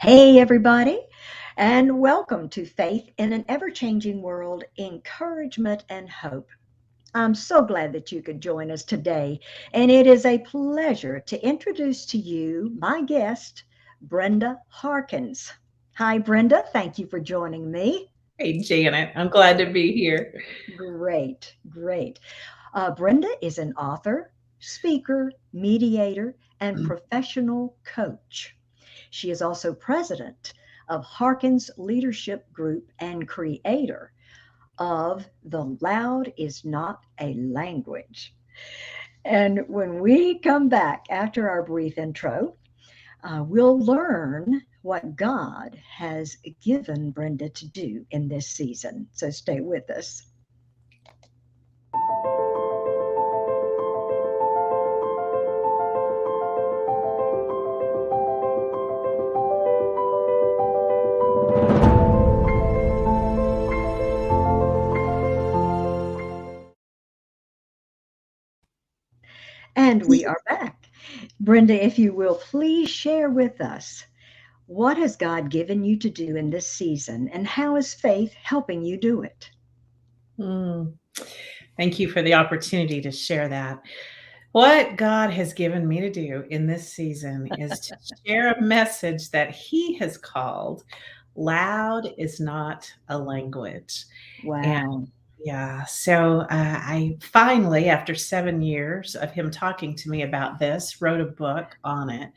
Hey, everybody, and welcome to Faith in an Ever Changing World Encouragement and Hope. I'm so glad that you could join us today, and it is a pleasure to introduce to you my guest, Brenda Harkins. Hi, Brenda. Thank you for joining me. Hey, Janet, I'm glad to be here. Great, great. Brenda is an author, speaker, mediator, and professional coach. She is also president of Harkins Leadership Group and creator of The Loud is Not a Language. And when we come back after our brief intro, we'll learn what God has given Brenda to do in this season. So stay with us. And we are back. Brenda, if you will, please share with us what has God given you to do in this season and how is faith helping you do it? Mm, Thank you for the opportunity to share that. What God has given me to do in this season is to share a message that He has called Loud is Not a Language. And Wow. yeah, so I finally, after 7 years of Him talking to me about this, wrote a book on it.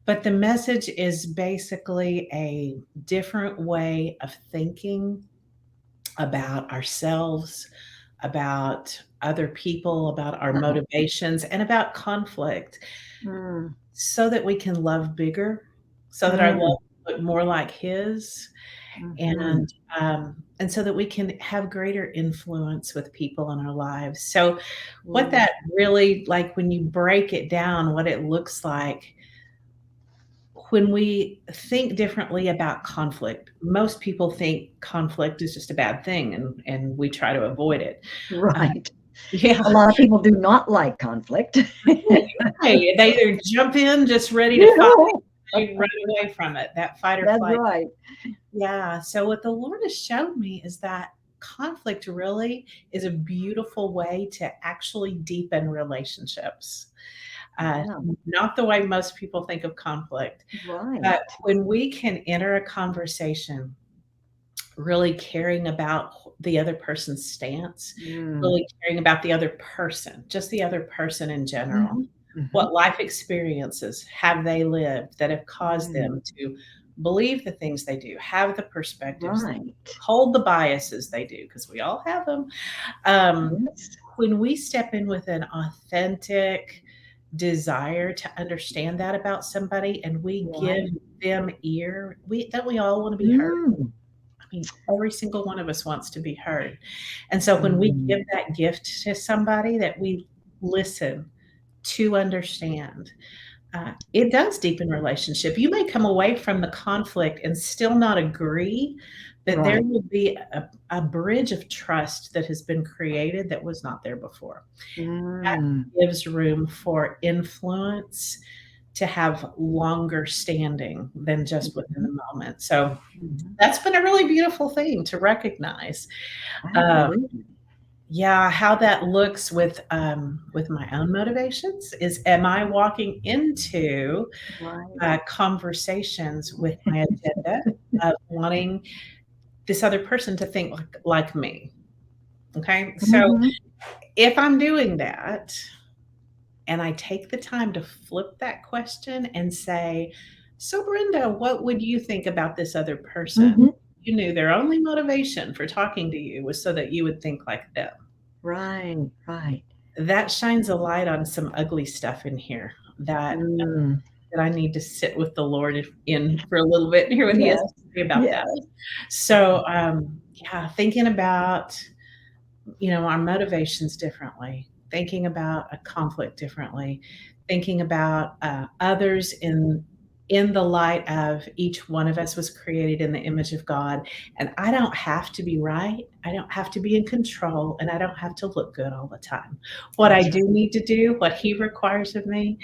But the message is basically a different way of thinking about ourselves, about other people, about our Uh-huh. motivations, and about conflict Mm, so that we can love bigger, so that our mm, love look more like His, mhm. and so that we can have greater influence with people in our lives. So, what Mm, that really like when you break it down, what it looks like when we think differently about conflict, most people think conflict is just a bad thing and we try to avoid it. Uh, right. yeah, A lot of people do not like conflict. right. They either jump in just ready to You fight, know, they run away from it, that fight or that's flight. right. Yeah. So what the Lord has shown me is that conflict really is a beautiful way to actually deepen relationships. Uh, Yeah, Not the way most people think of conflict, but right. when we can enter a conversation really caring about the other person's stance, Mm, really caring about the other person, just the other person in general. mhm, mhm, What life experiences have they lived that have caused mm, them to believe the things they do, have the perspectives they do, right. hold the biases they do, because we all have them. Um, Yes. when we step in with an authentic desire to understand that about somebody and we give Right. them ear, we all want to be heard. Mm, I mean, every single one of us wants to be heard. And so when we mm, give that gift to somebody that we listen to understand, it does deepen relationship. You may come away from the conflict and still not agree, but there right. will be a bridge of trust that has been created that was not there before. That Mm, gives room for influence to have longer standing than just within mhm, the moment. So mhm. that's been a really beautiful thing to recognize. Uh, Absolutely. yeah, how that looks with my own motivations is, am I walking into Right. conversations with my agenda of wanting this other person to think like me? Okay, so Mhm. if I'm doing that, and I take the time to flip that question and say, "So, Brenda, what would you think about this other person? Mhm. You knew their only motivation for talking to you was so that you would think like them." Right, right. That shines a light on some ugly stuff in here that Mm, that I need to sit with the Lord in for a little bit and hear what He has yes, to say about that. yes. So, yeah, thinking about our motivations differently, thinking about a conflict differently, thinking about others in in the light of each one of us was created in the image of God. And I don't have to be right. I don't have to be in control. And I don't have to look good all the time. What I That's right. do need to do, what He requires of me,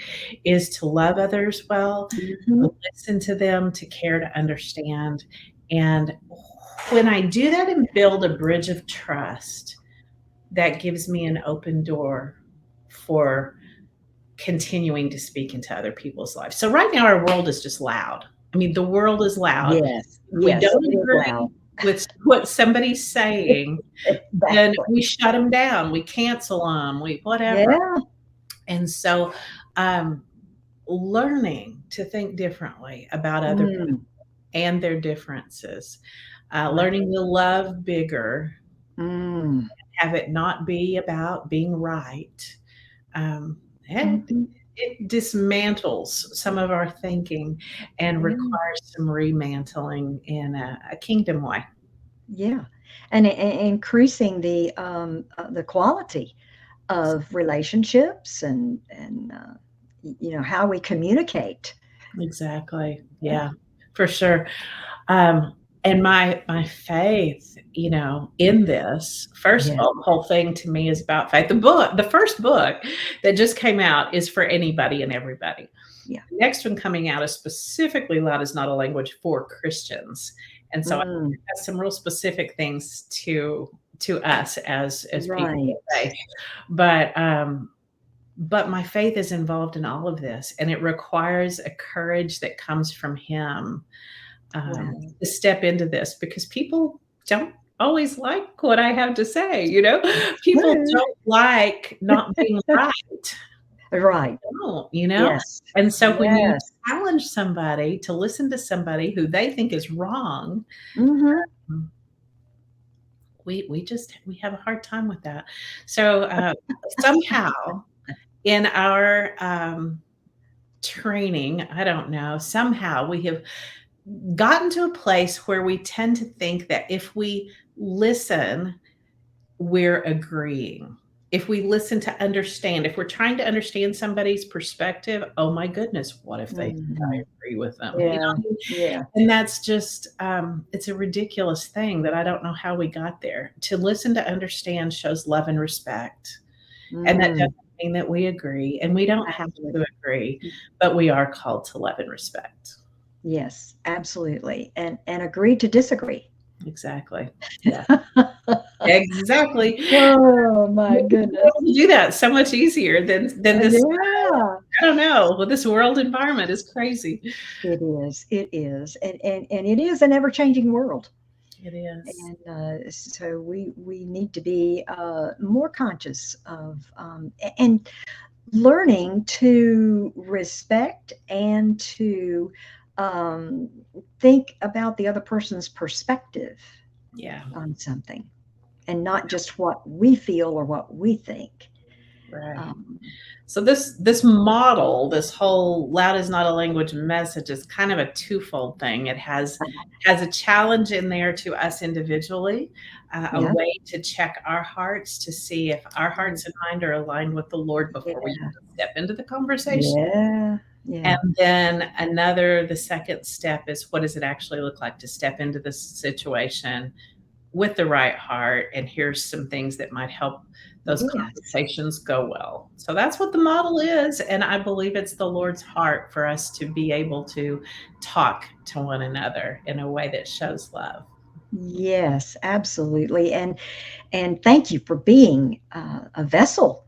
is to love others well, Hmm. to listen to them, to care, to understand. And when I do that and build a bridge of trust, that gives me an open door for continuing to speak into other people's lives. So right now our world is just loud. I mean, the world is loud. Yes, If we yes, don't it is agree loud. with what somebody's saying, then Exactly. we shut them down, we cancel them, we whatever. Yeah. And so um, learning to think differently about other people Mm, and their differences, right. learning to love bigger, Mm, have it not be about being right. And hmm. it dismantles some of our thinking and Yeah. requires some remantling in a kingdom way. Yeah. And, increasing the quality of relationships and how we communicate. Exactly. Yeah. Yeah, for sure. Um, and my faith, in this, first of Yeah. all, the whole thing to me is about faith. The first book that just came out is for anybody and everybody. Yeah. The next one coming out is specifically Loud is Not a Language for Christians. And so I think Mm, it has some real specific things to us as people right. of faith. But but my faith is involved in all of this, and it requires a courage that comes from Him, Well, to step into this because people don't always like what I have to say. People true. don't like not being right. Right. Don't. Yes. And so when you Yes. challenge somebody to listen to somebody who they think is wrong, Hmm. mm, we have a hard time with that. So somehow in our training, I don't know, somehow we have gotten to a place where we tend to think that if we listen, we're agreeing. If we listen to understand, if we're trying to understand somebody's perspective, oh my goodness, what if they think I Hmm. agree with them? Yeah. Yeah. And that's just, it's a ridiculous thing that I don't know how we got there. To listen to understand shows love and respect. And that Mm, doesn't mean that we agree, and we don't have absolutely. to agree, but we are called to love and respect. Yes, absolutely. And agree to disagree. Exactly. Yeah, exactly. Oh my We'll be goodness. able to do that so much easier than this. Yeah, I don't know. Well, this world environment is crazy. it is. It is. And it is an ever-changing world. It is. And so we need to be more conscious of and learning to respect and to um, think about the other person's perspective Yeah, on something and not just what we feel or what we think. right. Um, So this model, this whole loud is not a language message is kind of a twofold thing. It has a challenge in there to us individually, a yeah. way to check our hearts to see if our Mm, hearts and mind are aligned with the Lord before we yeah. step into the conversation. Yeah. And Yeah. then the second step is what does it actually look like to step into this situation with the right heart? And here's some things that might help those Yes. conversations go well. So that's what the model is. And I believe it's the Lord's heart for us to be able to talk to one another in a way that shows love. Yes, absolutely. And thank you for being a vessel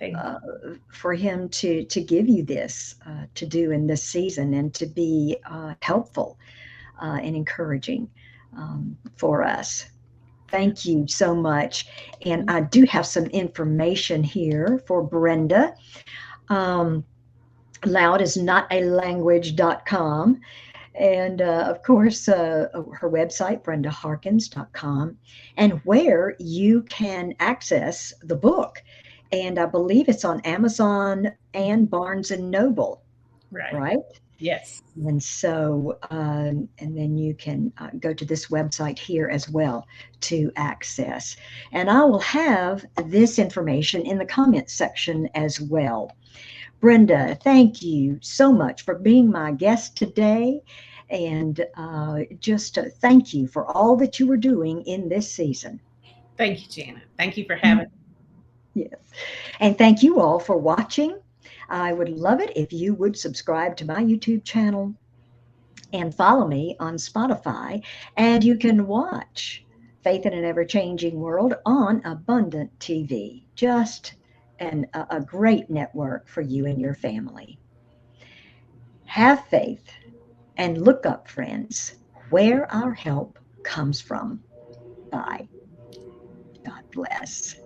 Thank uh, you. for him to give you this to do in this season and to be helpful and encouraging for us. Thank you so much. And I do have some information here for Brenda. Um, loud is not a language.com. And of course, her website, brendaharkins.com, and where you can access the book. And I believe it's on Amazon and Barnes and Noble, Right. right? Yes. And so, and then you can go to this website here as well to access. And I will have this information in the comments section as well. Brenda, thank you so much for being my guest today. And just thank you for all that you were doing in this season. Thank you, Janet. Thank you for having me. Yes. And thank you all for watching. I would love it if you would subscribe to my YouTube channel and follow me on Spotify. And you can watch Faith in an Ever Changing World on Abundant TV. Just a great network for you and your family. Have faith and look up, friends, where our help comes from. Bye. God bless.